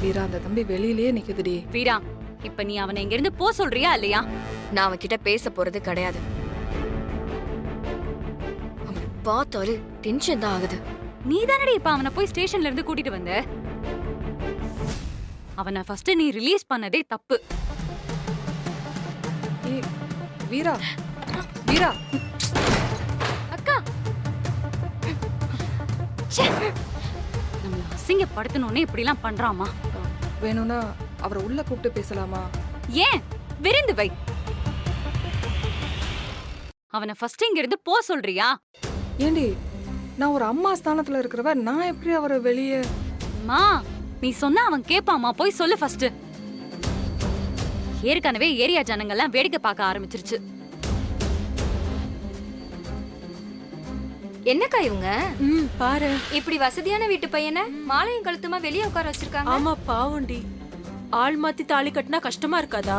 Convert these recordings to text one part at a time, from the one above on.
வீரா, அந்த தம்பி வெளியிலேயே நிக்குதுடி. வீரா, இப்ப நீ அவனை இங்க இருந்து போ சொல்றியா இல்லையா? நான் அவன்கிட்ட பேச போறது கிடையாது. அவனை பார்த்தாலே டென்ஷன் தான் ஆகுது. நீ தானடி இப்ப அவனை போய் ஸ்டேஷன்ல இருந்து கூட்டிட்டு வந்த. அவனை ஃபர்ஸ்ட் நீ ரிலீஸ் பண்ணதே தப்பு. ஏய், வீரா, வீரா. அக்கா, நம்மள அசிங்கப்படுத்தணும்னு இப்படி எல்லாம் பண்றாமா? வேணும்னா அவரை உள்ள கூப்பிட்டு பேசலாமா? ஏன் விருந்து வை. அவனை ஃபர்ஸ்ட் இங்க இருந்து போ சொல்றியா? ஏண்டி, நான் ஒரு அம்மா ஸ்தானத்துல இருக்கிறவ, நான் எப்படி அவரை வெளியே? மா, நீ சொன்னா அவன் கேப்பாமா? போய் சொல்லு ஃபர்ஸ்ட். ஏற்கனவே ஏரியா ஜனங்கள்லாம் வேடிக்கை பார்க்க ஆரம்பிச்சிருச்சு. என்னக்கா இவங்க பாரு, இப்படி வசதியான வீட்டு பையனை மாலையும் கழுத்துமா வெளியே உட்கார வச்சிருக்காங்க? ஆமா பாவண்டி. ஆள் மாத்தி தாலி கட்டினா கஷ்டமா இருக்காதா?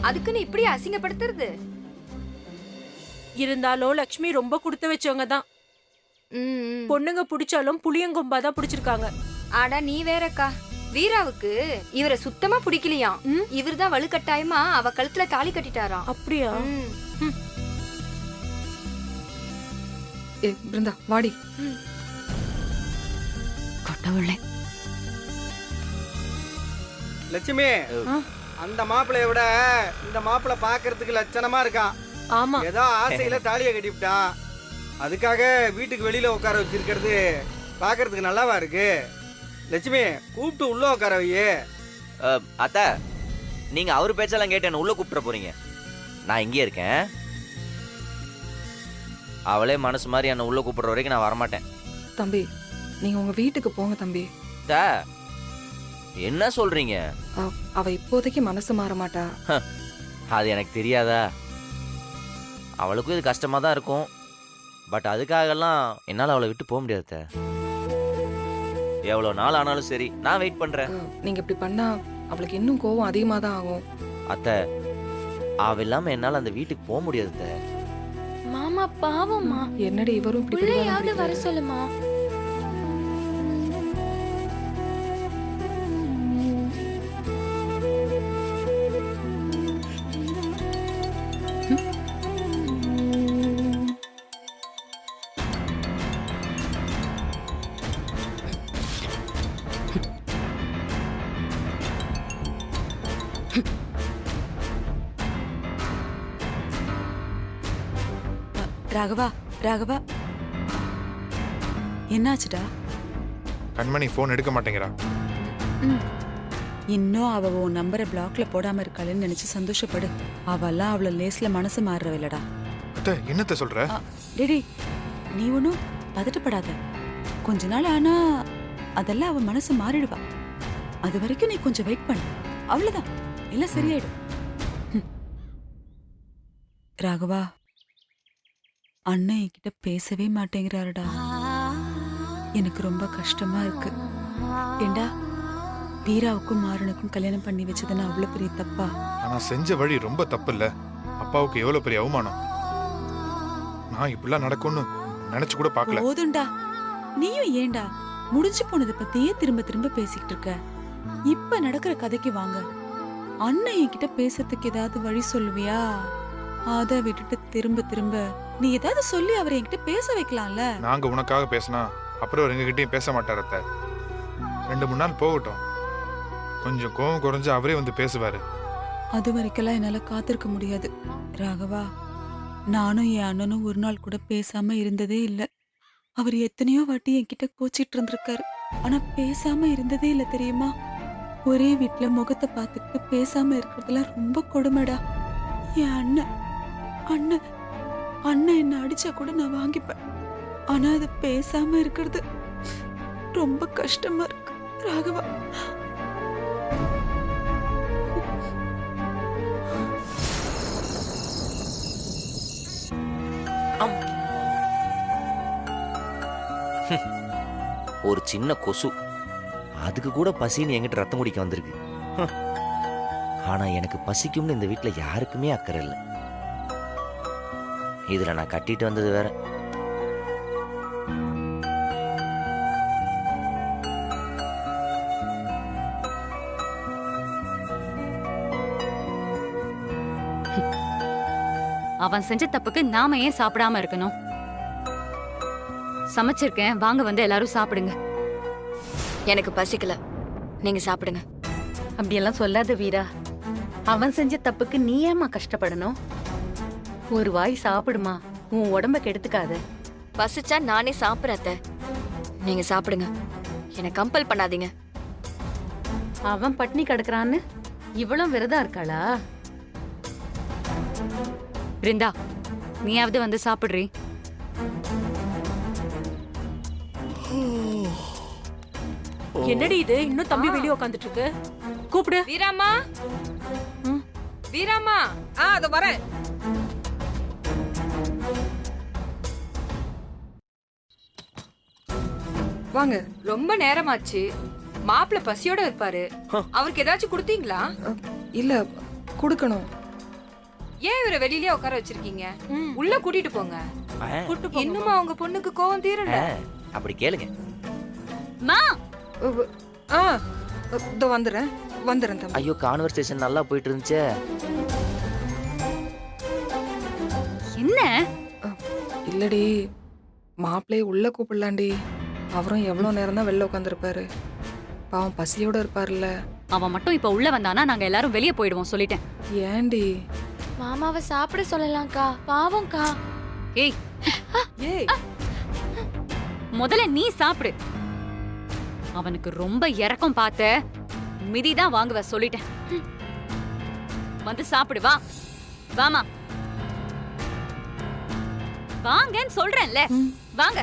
அதுக்குன்னு இப்படி அசிங்கப்படுத்துறது? இருந்தாலும் லக்ஷ்மி ரொம்ப கொடுத்து வச்சவங்க தான். பொண்ணுங்க பிடிச்சாலும் புளியங்கொம்பா தான் பிடிச்சிருக்காங்க. ஆடா நீ வேறக்கா. வீராவுக்கு இவரை சுத்தமா பிடிக்கலையாம். இவர்தான் வலுக்கட்டாயமா அவ கழுத்துல தாலி கட்டிட்டாராம். அப்படியா? ஏ பிருந்தா, வாடி. கடவுளே. லட்சுமி, அந்த மாப்பிளைய விட இந்த மாப்பிளை பாக்குறதுக்கு லட்சணமா இருக்கான். ஆமா, ஏதோ ஆசையில தாலியை கட்டிவிட்டான். அதுக்காக வீட்டுக்கு வெளியில உட்கார வச்சிருக்கிறது பாக்குறதுக்கு நல்லாவா இருக்கு? லட்சுமி, கூப்பிட்டு உள்ள உட்கார வையே. அத்தா, நீங்க அவரு பேச்செல்லாம் கேட்டு என்ன உள்ள கூப்பிட்டு போறீங்க? நான் இங்கே இருக்கேன். அவளே மனசு மாதிரி என்ன உள்ள கூப்பிடுற வரைக்கும் நான் வரமாட்டேன். தம்பி, நீங்க உங்க வீட்டுக்கு போங்க தம்பி. என்ன சொல்றீங்க? அவ இப்போதைக்கு மனசு மாற மாட்டா. அது எனக்கு தெரியாதா? அவளுக்கும் இது கஷ்டமா தான் இருக்கும். பட் அதுக்காகலாம் என்னால் அவளை விட்டு போக முடியாது. எவ்வளோ நாள் ஆனாலும் சரி, நான் வெயிட் பண்றேன். நீங்க இப்படி பண்ணா அவளுக்கு இன்னும் கோவம் அதிகமா தான் ஆகும். அத்தை, அவ இல்லாம என்னால அந்த வீட்டுக்கு போக முடியாது. மாமா பாவம்மா. என்னடி இவரும் இப்படி பிள்ளையாவது வர சொல்லுமா. ராகவா, ராகவா, என்னாச்சுடா? கண்மணி போன் எடுக்க மாட்டேங்கிறா. இன்னும் அவ உன் நம்பரை பிளாக்ல போடாம இருக்காளேன்னு நினைச்சு சந்தோஷப்படு. அவெல்லாம் அவள லேஸ்ல மனசு மாறுறவில்லடா. அத்தை, என்னத்த சொல்ற? டேடி, நீ ஒன்னும் பதட்டப்படாத. கொஞ்ச நாள் ஆனா அதெல்லாம் அவ மனசு மாறிடுவா. அது வரைக்கும் நீ கொஞ்சம் வெயிட் பண்ணு. அவ்வளவுதான், எல்லாம் சரியாயிடும். ராகவா, அண்ணன் என்கிட்ட பேசவே மாட்டேங்கிறாருடா. எனக்கு ரொம்ப கஷ்டமா இருக்கு. ஏண்டா, வீராவுக்கும் மாறனுக்கும் கல்யாணம் பண்ணி வச்சதுன்னா அவ்வளவு பெரிய தப்பா? ஆனா செஞ்ச வழி ரொம்ப தப்பு இல்ல. அப்பாவுக்கு எவ்வளவு பெரிய அவமானம். நான் இப்படிலாம் நடக்கும்னு நினைச்சு கூட பார்க்கல. போதும்டா, நீயும் ஏண்டா முடிஞ்சு போனதை பத்தியே திரும்ப திரும்ப பேசிக்கிட்டு இருக்க? இப்ப நடக்கிற கதைக்கு வாங்க. அண்ணன் என்கிட்ட பேசுறதுக்கு ஏதாவது வழி சொல்லுவியா? அதை விட்டுட்டு திரும்ப திரும்ப நீ ஏதாவது சொல்லி அவரை என்கிட்ட பேச வைக்கலாம்ல. நாங்க உனக்காக பேசினா அப்புறம் அவர் எங்ககிட்டயும் பேச மாட்டார் அத்தை. 2-3 நாள் போகட்டும். கொஞ்சம் கோவம் குறைஞ்சு அவரே வந்து பேசுவாரு. அது வரைக்கெல்லாம் என்னால காத்திருக்க முடியாது ராகவா. நானும் என் அண்ணனும் ஒரு நாள் கூட பேசாம இருந்ததே இல்ல. அவர் எத்தனையோ வாட்டி என்கிட்ட கோச்சிட்டு இருந்திருக்காரு. ஆனா பேசாம இருந்ததே இல்ல தெரியுமா? ஒரே வீட்டுல முகத்தை பார்த்துட்டு பேசாம இருக்கிறதுலாம் ரொம்ப கொடுமைடா. என் அண்ணன் அண்ணன் அண்ணன் என்ன அடிச்சா கூட நான் வாங்கிப்பேன். ஆனா அது பேசாம இருக்கிறது ரொம்ப கஷ்டமா இருக்கு ராகவா. ஒரு சின்ன கொசு, அதுக்கு கூட பசின்னு என்கிட்ட ரத்தம் குடிக்க வந்திருக்கு. ஆனா எனக்கு பசிக்கும்னு இந்த வீட்டுல யாருக்குமே அக்கறை இல்லை. இதுல நான் கட்டிட்டு வந்தது வேற. அவன் செஞ்ச தப்புக்கு நாம ஏன் சாப்பிடாம இருக்கணும்? சமைச்சிருக்கேன், வாங்க வந்து எல்லாரும் சாப்பிடுங்க. எனக்கு பசிக்கல, நீங்க சாப்பிடுங்க. அப்படியெல்லாம் சொல்லாத வீரா. அவன் செஞ்ச தப்புக்கு நீ ஏமா கஷ்டப்படணும்? ஒரு வாய் சாப்பிடுமா, உன் உடம்ப கெடுத்துக்காத. பசிச்சா நானே சாப்பிடுறேன் அத்தை. நீங்க சாப்பிடுங்க, என்னை கம்பல் பண்ணாதீங்க. அவன் பட்னி கிடக்குறான்னு இவ்வளவு விரதம் இருக்காளா? பிருந்தா, நீயாவது வந்து சாப்பிடுறீ? என்னடி இது, இன்னும் தம்பி வெளியே உட்காந்துட்டு இருக்கு? கூப்பிடு. வீராம்மா, வீராம்மா. அது வரேன். வாங்க. ரொம்ப நேரமாச்சு, மாப்பிள்ள பசியோட இருப்பாரு. அவருக்கு ஏதாச்சும் கொடுத்தீங்களா? இல்ல, கொடுக்கணும். ஏன் இவரை வெளியிலே உட்கார வச்சிருக்கீங்க? உள்ள கூட்டிட்டு போங்க. கூட்டு போ. இன்னுமா உங்க பொண்ணுக்கு கோவம் தீரல? அப்படி கேளுங்க. மா, இதோ வந்துடுறேன் தம்பி. ஐயோ, கான்வர்சேஷன் நல்லா போயிட்டு இருந்துச்சே. என்ன? இல்லடி, மாப்பிள்ளைய உள்ள கூப்பிடலாண்டி. அவரும் எவ்வளவு நேரம் தான் வெளில உட்காந்துருப்பாரு. பாவம் பசியோட இருப்பாருல்ல. அவன் மட்டும் இப்ப உள்ள வந்தானா நாங்க எல்லாரும் வெளியே போயிடுவோம், சொல்லிட்டேன். ஏண்டி? மாமாவை சாப்பிட சொல்லலாம்க்கா, பாவம்க்கா. ஏய், ஏய், முதல்ல நீ சாப்பிடு. அவனுக்கு ரொம்ப இரக்கம் பார்த்த மிதிதான் வாங்குவ, சொல்லிட்டேன். வந்து சாப்பிடு, வா. வாமா, வாங்கன்னு சொல்றேன்ல. வாங்க.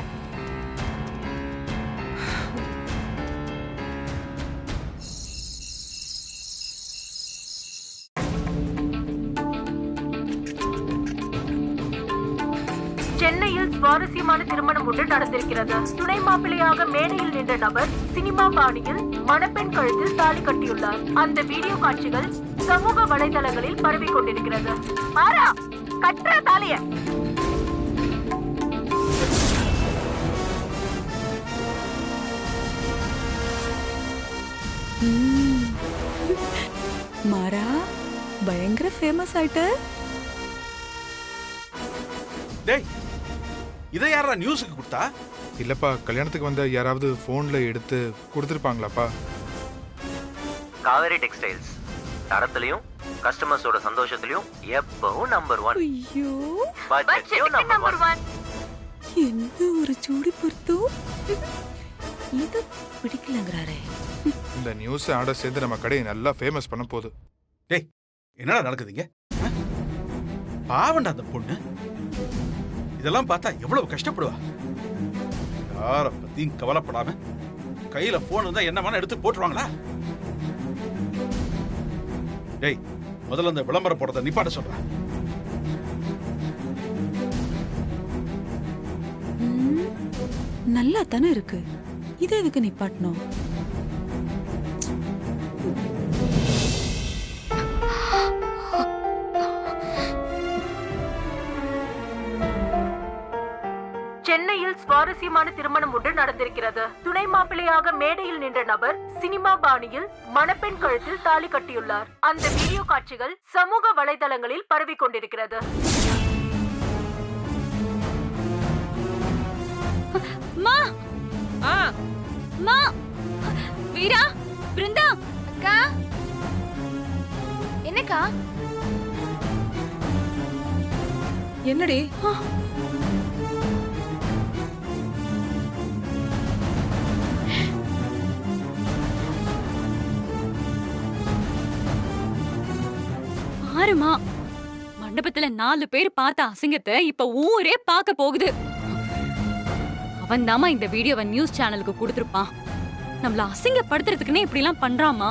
சென்னையில் சுவாரஸ்யமான திருமணம் ஒன்று நடந்திருக்கிறது. துணை மாப்பிள்ளையாக மேடையில் நின்ற நபர் சினிமா பாணியில் மணப்பெண் கழுத்தில் தாலி கட்டியுள்ளார். அந்த வீடியோ காட்சிகள் சமூக வலைதளங்களில் பரவி கொண்டிருக்கிறது. ஆரா, கட்டுற தாலிய. மாறா, பயங்கர ஃபேமஸ் ஆயிட்ட. டேய், இதை யாரா நியூஸுக்கு கொடுத்தா? இல்லப்பா, கல்யாணத்துக்கு வந்த யாராவது போன்ல எடுத்து கொடுத்துருப்பாங்களாப்பா? காவேரி டெக்ஸ்டைல்ஸ் தரத்திலையும் கஸ்டமர்ஸோட சந்தோஷத்திலையும் எப்பவும் நம்பர் 1. ஐயோ, பட்ஜெட்லயும் நம்பர் 1. எந்த ஒரு ஜோடி பொறுத்தும் இது பிடிக்கலங்கிறாரே. இந்த நியூஸ் ஆட சேர்ந்து நம்ம கடையை நல்லா ஃபேமஸ் பண்ண போகுது. டேய், என்னடா நடக்குதுங்க? பாவண்டா அந்த பொண்ணு. இதெல்லாம் பார்த்தா எவ்வளவு கஷ்டப்படுவா. யார பத்தியும் கவலைப்படாம கையில போன் இருந்தா என்ன வேணா எடுத்து போட்டுருவாங்களா? டேய், முதல்ல அந்த விளம்பரம் போடுறத நிப்பாட்ட சொல்றேன். நல்லா தானே இருக்கு, இதை எதுக்கு நிப்பாட்டணும்? சென்னையில் சுவாரஸ்யமான திருமணம் ஒன்று நடந்திருக்கிறது. துணை மாப்பிள்ளையாக மேடையில் நின்ற நபர் சினிமா பாணியில் மணப்பெண் கழுத்தில் தாலி கட்டியுள்ளார். அந்த வீடியோ காட்சிகள் சமூக வலைதளங்களில் பரவி கொண்டிருக்கிறது. மா, மா, வீரா, பிருந்தா. அக்கா, என்னக்கா? என்னடி? பாருமா, மண்டபத்துல 4 பேர் பார்த்த அசிங்கத்தை இப்ப ஊரே பார்க்க போகுது. அவன் தாமா இந்த வீடியோவை நியூஸ் சேனலுக்கு கொடுத்திருப்பான். நம்மள அசிங்கப்படுத்துறதுக்குன்னே இப்படி எல்லாம் பண்றாமா.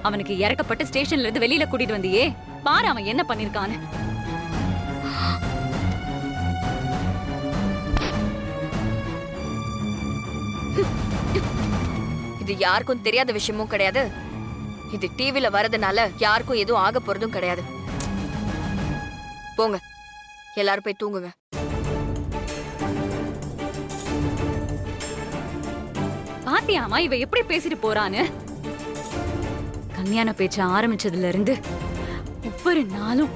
அவனுக்கு இறக்கப்பட்டு ஸ்டேஷன்ல இருந்து வெளியில கூட்டிட்டு வந்தியே, பாரு அவன் என்ன பண்ணிருக்கான்னு. இது யாருக்கும் தெரியாத விஷயமும் கிடையாது. இது டிவில வரதுனால யாருக்கும் எதுவும் ஆக போறதும் கிடையாது. போங்க, எல்லாரும் போய் தூங்குங்க. பாத்தியாமா இவ எப்படி பேசிட்டு போறான்னு? கல்யாண பேச்ச ஆரம்பிச்சதுல இருந்து ஒவ்வொரு நாளும்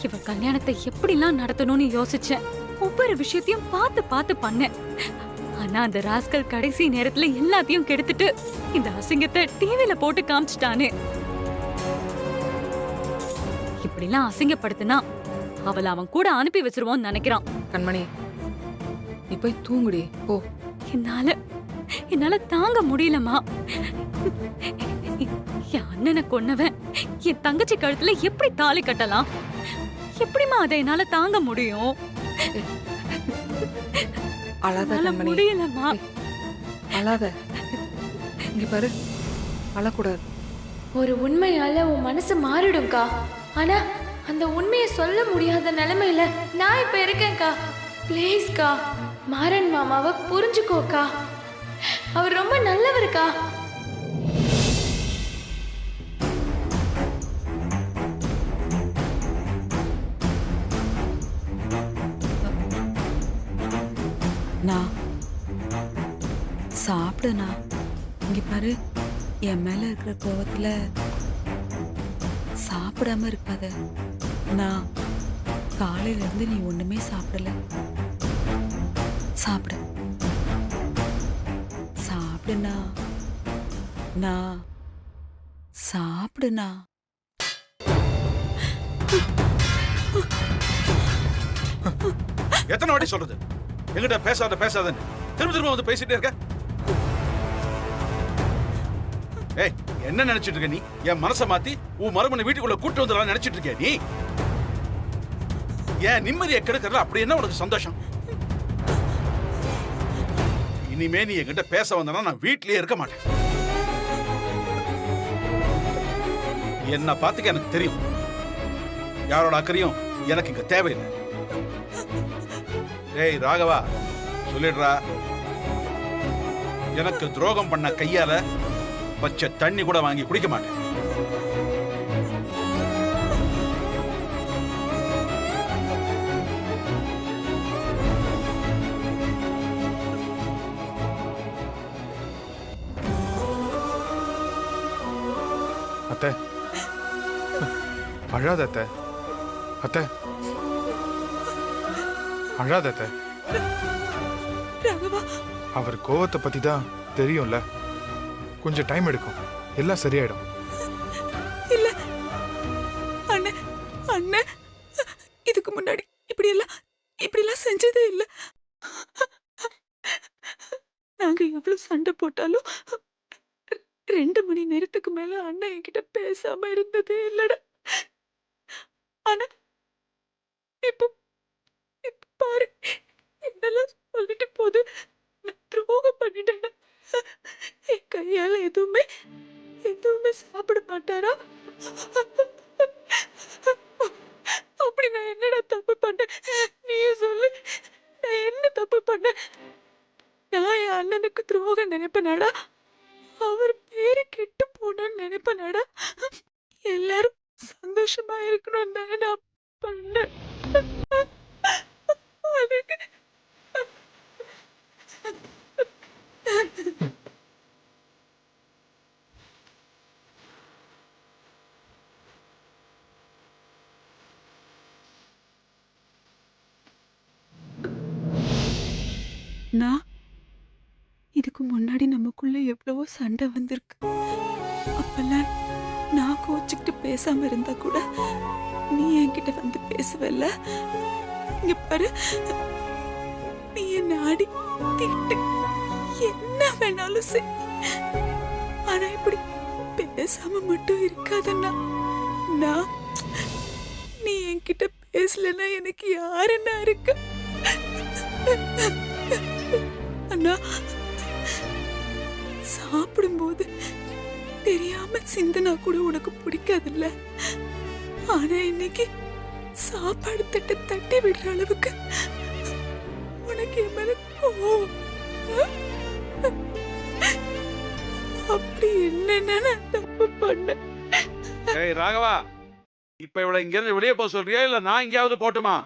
இவ கல்யாணத்தை எப்படிலாம் நடத்தணும்னு யோசிச்சேன். ஒவ்வொரு விஷயத்தையும் பார்த்து பார்த்து பண்ணேன். ஆனா அந்த ராஸ்கல் கடைசி நேரத்துல எல்லாத்தையும் கெடுத்துட்டு இந்த அசிங்கத்தை டிவில போட்டு காமிச்சிட்டானே. இப்படிலாம் அசிங்கப்படுத்தினா அவளை அவன் கூட அனுப்பி வச்சிருவோம்னு நினைக்கிறான். கண்மணி, நீ போய் தூங்குடி போ. என்னால தாங்க முடியலமா. என் அண்ணனை கொன்னவன் என் தங்கச்சி கழுத்துல எப்படி தாலி கட்டலாம்? எப்படிமா அதை என்னால தாங்க முடியும்? அழாத என்னால கண்மணி, முடியலமா. அழாத. இங்க பாரு, அழக்கூடாது. ஒரு உண்மையால உன் மனசு மாறிடும்க்கா. ஆனா அந்த உண்மையை சொல்ல முடியாத நிலைமையில நான் இப்ப இருக்கேன்க்கா. ப்ளீஸ்க்கா, மாறன் மாமாவை புரிஞ்சுக்கோக்கா. அவர் ரொம்ப நல்லவருக்கா. நான் சாப்பிடுண்ணா. இங்க பாரு, என் மேல இருக்கிற கோவத்துல சாப்பிடாம இருக்காத. நான் காலையில இருந்து நீ ஒண்ணுமே சாப்பிடல. சாப்பிடு, சாப்பிடுண்ணா. நான் சாப்பிடுண்ணா. எத்தனை வாட்டி சொல்றது எங்கிட்ட பேசாத பேசாதன்னு? திரும்ப திரும்ப வந்து பேசிட்டே இருக்க. ஏய், என்ன நினைச்சிட்டு இருக்க நீ? என் மனசை மாத்தி உன் மருமனை வீட்டுக்குள்ள கூட்டு வந்துடலாம் நினைச்சிட்டு இருக்க நீ? ஏன் நிம்மதியை கெடுக்கிறதுல அப்படி என்ன உனக்கு சந்தோஷம்? இனிமே நீ என்கிட்ட பேச வந்தனா நான் வீட்லயே இருக்க மாட்டேன். என்ன பார்த்துக்க எனக்கு தெரியும். யாரோட அக்கறையும் எனக்கு இங்க தேவையில்லை. ஏய் ராகவா, சொல்லிடுறா, எனக்கு துரோகம் பண்ண கையால பச்சை தண்ணி கூட வாங்கி குடிக்க மாட்டேன். அத்தை, அழாத அத்தை. அத்தை, அழாத அத்தை. ராகவா, அவர் கோவத்தை பத்தி தான் தெரியும்ல. கொஞ்சம் டைம் எடுக்கும், எல்லாம் சரியாயிடும். இல்ல அண்ணன், அண்ணன் இதுக்கு முன்னாடி இப்படியெல்லாம் செஞ்சதே இல்ல. நாங்க எவ்வளவு சண்டை போட்டாலும் 2 மணி நேரத்துக்கு மேல அண்ணன் என்கிட்ட பேசாம இருந்ததே இல்லடா. ஆனா இப்ப இப்ப பாரு, என்னெல்லாம் சொல்லிட்டு போது. நான் துரோகம் பண்ணிட்டேன். என் கையால எதுவுமே சாப்பிட மாட்டாரா? அப்படி நான் என்னடா தப்பு பண்ணேன்? நீயே சொல்லு, நான் என்ன தப்பு பண்ணேன்? நான் என் அண்ணனுக்கு துரோகம் நினைப்பேனாடா? அவர் பேரு கெட்டு போனான்னு நினைப்பேனாடா? எல்லாரும் சந்தோஷமா இருக்கணும் தானே நான் பண்ணேன். அதுக்கு நான் இதுக்கு முன்னாடி நமக்குள்ள எவ்வளவோ சண்டை வந்திருக்கு. அப்பெல்லாம் நான் கோச்சுக்கிட்டு பேசாம இருந்தா கூட நீ என்கிட்ட வந்து பேசுவல்ல. இங்க பாரு, நீ என்ன அடி திட்டு என்ன வேணாலும் செய். ஆனா இப்படி பேசாம மட்டும் இருக்காதண்ணா. நான் நீ என்கிட்ட பேசலன்னா எனக்கு யாருன்னா இருக்கு? அண்ணா, சாப்பிடும்போது தெரியாம சிந்தனா கூட உனக்கு பிடிக்காதுல்ல. ஆனா இன்னைக்கு சாப்பாடு தட்டை தட்டி விடுற அளவுக்கு உனக்கு என் மேல கோவம். அப்படி என்னன்னா நான் தப்பு பண்ண. ஏய் ராகவா, இப்ப இவளை இங்க இருந்து வெளியே போக சொல்றியா இல்ல நான் எங்கேயாவது போட்டுமா?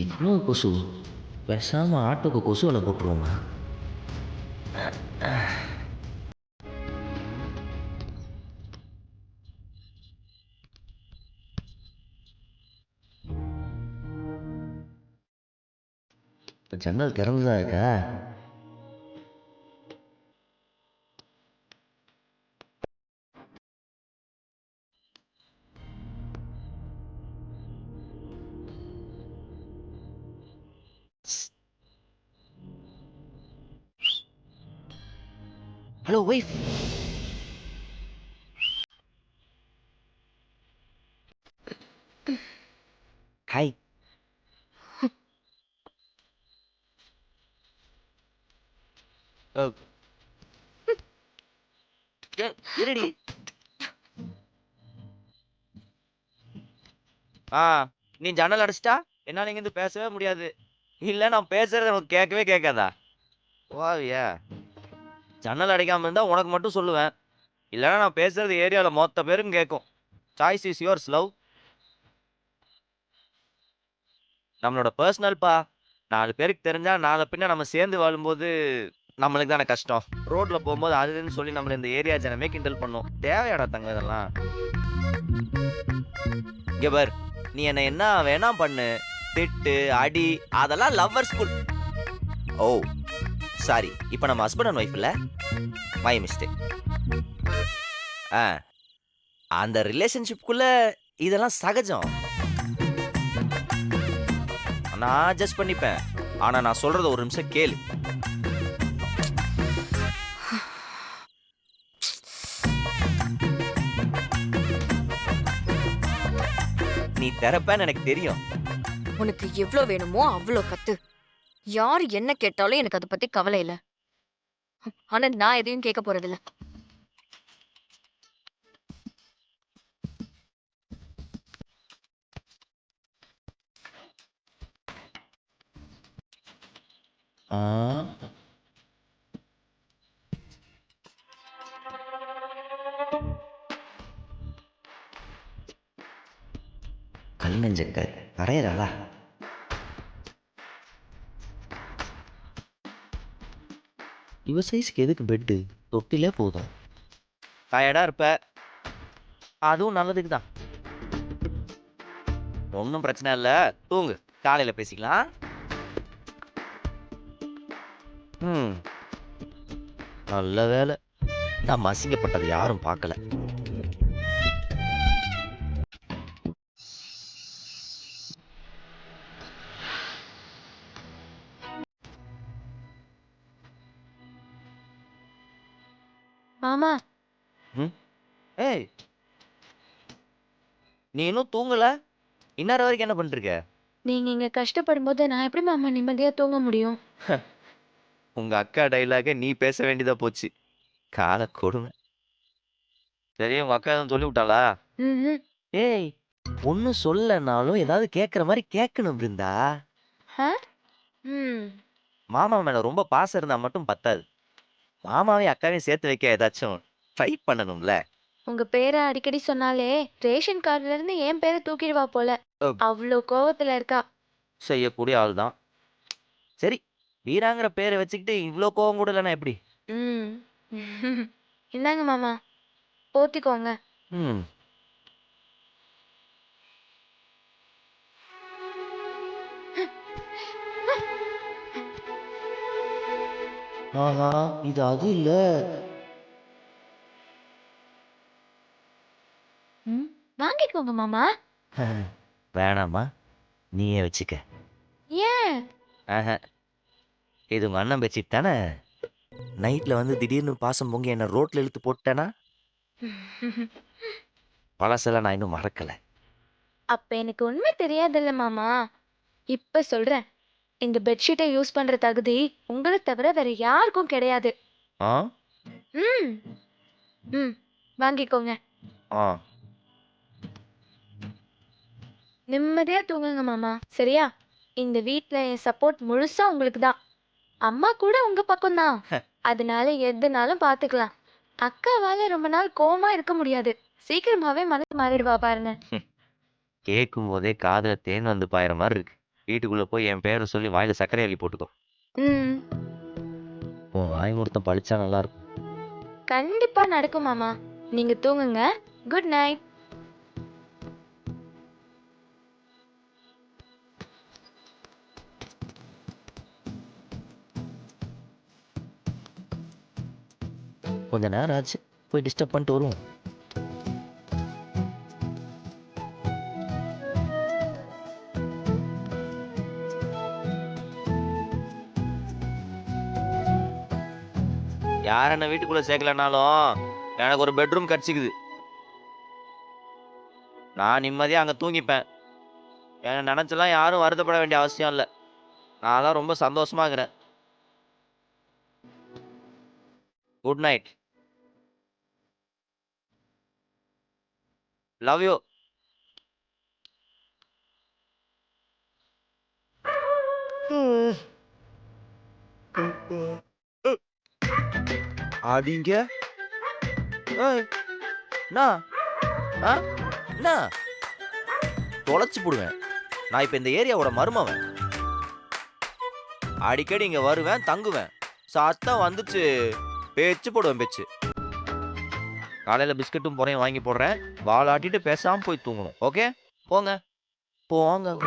இவ்வளோ கொசு, பேசாமல் ஆட்டோக்கு கொசு வலை போட்டுருவோமா? ஜன்னல் திறந்துதான் இருக்கா? Hello wife. ஹாய். இருடி. நீ ஜன்னல் அடிச்சிட்டா என்னால் இங்கேருந்து பேசவே முடியாது. இல்லை நான் பேசுறது உனக்கு கேட்கவே கேட்காதா? வாவியா? ஜன்னல் அடைக்காமல் இருந்தால் உனக்கு மட்டும் சொல்லுவேன். இல்லைன்னா நான் பேசுறது ஏரியாவில் மொத்த பேருக்கும் கேட்கும். Choice is yours love. நம்மளோட பர்சனல்ப்பா. 4 பேருக்கு தெரிஞ்சா நாளை பின்ன நம்ம சேர்ந்து வாழும்போது நம்மளுக்கு தானே கஷ்டம். ரோட்ல போகும்போது அதுன்னு சொல்லி நம்மள இந்த ஏரியா ஜனமே கிண்டல் பண்ணும். தேவையாடா தங்க இதெல்லாம்? இங்க பார், நீ என்ன என்ன வேணா பண்ணு, திட்டு அடி, அதெல்லாம் லவ்வர் ஸ்கூல். ஓ சாரி, இப்போ நம்ம ஹஸ்பண்ட் அண்ட் ஒய்ஃப் இல்ல, மை மிஸ்டேக். அந்த ரிலேஷன்ஷிப்குள்ள இதெல்லாம் சகஜம். நான் அட்ஜஸ்ட் பண்ணிப்பேன். ஆனா நான் சொல்றத ஒரு நிமிஷம் கேளு. நீ தெரப்பேன்னு எனக்கு தெரியும். உனக்கு எவ்வளவு வேணுமோ அவ்வளோ கத்து. யார் என்ன கேட்டாலும் எனக்கு அதை பத்தி கவலை இல்ல. ஆனா நான் எதையும் கேட்க போறதில்ல. ஆ, கல் நெஞ்சக்க கரையறாளா? இவ சைஸ்க்கு எதுக்கு பெட்டு? தொட்டிலே போதும். டயர்டா இருப்ப, அதுவும் நல்லதுக்கு தான். ஒன்றும் பிரச்சனை இல்லை, தூங்கு, காலையில் பேசிக்கலாம். நல்ல வேலை நம்ம அசிங்கப்பட்டது யாரும் பார்க்கல. மாமா, ஏய், நீ இன்னும் தூங்கல? இந்நேரம் வரைக்கும் என்ன பண்ணிருக்க? நீங்க இங்க கஷ்டப்படும் போது நான் எப்படி மாமா நிம்மதியா தூங்க முடியும்? உங்க அக்கா டைலாக நீ பேச வேண்டியதா போச்சு. கால கொடுமை. சரி, உங்க அக்கா எதுவும் சொல்லி விட்டாளா? ம்ஹும். ஏய், ஒன்னும் சொல்லனாலும் ஏதாவது கேட்குற மாதிரி கேட்கணும் பிருந்தா. ஆ? ம். மாமா மேல ரொம்ப பாசம் இருந்தா மட்டும் பத்தாது. மாமாவையும் அக்காவையும் சேர்த்து வைக்க ஏதாச்சும் ட்ரை பண்ணணும்ல. உங்க பேரை அடிக்கடி சொன்னாலே ரேஷன் கார்டுல இருந்து என் பேரை தூக்கிடுவா போல. அவ்வளோ கோவத்துல இருக்கா. செய்யக்கூடிய ஆள் தான். சரி, வீராங்கிற பேரை வச்சுக்கிட்டு இவ்வளோ கோவம் கூட இல்லைன்னா எப்படி? ம். இந்தாங்க மாமா, போத்திக்கோங்க. ம். ஆஹா, இது அது இல்ல. ம். வாங்கிக்கோங்க மாமா. வேணாமா, நீயே வச்சுக்க. ஏன்? ஆஹா, இது உங்க அண்ணன் பெட்ஷீட் தானே? நைட்ல வந்து திடீர்னு பாசம் பொங்கி என்ன ரோட்ல இழுத்து போட்டேனா? பழசெல்லாம் நான் இன்னும் மறக்கல. அப்ப எனக்கு உண்மை தெரியாதுல்ல மாமா. இப்ப சொல்றேன், இந்த பெட்ஷீட்டை யூஸ் பண்ற தகுதி உங்களை தவிர வேற யாருக்கும் கிடையாது. ஆ ம். ம். வாங்கிக்கோங்க. ஆ நிம்மதியா தூங்குங்க மாமா, சரியா? இந்த வீட்ல என் சப்போர்ட் முழுசா உங்களுக்கு தான். அம்மா கூட உங்க பக்கம் தான். அதனால எதுனாலும் பாத்துக்கலாம். அக்காவால ரொம்ப நாள் கோவமா இருக்க முடியாது. சீக்கிரமாவே மனசு மாறிடுவா பாருங்க. கேட்கும் போதே காதுல தேன் வந்து பாயிற மாதிரி இருக்கு. வீட்டுக்குள்ளே போய் என் பேரை சொல்லி வாயில் சர்க்கரை அள்ளி போட்டுக்கோ. ம் உன் வாய் முகூர்த்தம் பழிச்சா நல்லாயிருக்கும். கண்டிப்பா நடக்கும் மாமா. நீங்க தூங்குங்க. Good night. கொஞ்ச நேரம் ஆச்சு, போய் டிஸ்டர்ப் பண்ணிட்டு வருவோம். யார் என்ன வீட்டுக்குள்ளே சேர்க்கலனாலும் எனக்கு ஒரு பெட்ரூம் கிடச்சிக்குது. நான் நிம்மதியாக அங்கே தூங்கிப்பேன். என்னை நினச்செல்லாம் யாரும் வருத்தப்பட வேண்டிய அவசியம் இல்லை. நான் தான் ரொம்ப சந்தோஷமா இருக்கிறேன். Good night. Love you. அடிங்க. என்ன என்ன தொலைச்சி போடுவேன். நான் இப்போ இந்த ஏரியாவோட மருமவன். அடிக்கடி இங்கே வருவேன், தங்குவேன். சத்தம் வந்துச்சு பேச்சு போடுவேன் பேச்சு. காலையில் பிஸ்கட்டும் பொறையும் வாங்கி போடுறேன். வாலாட்டிட்டு பேசாமல் போய் தூங்கணும். ஓகே போங்க போங்க.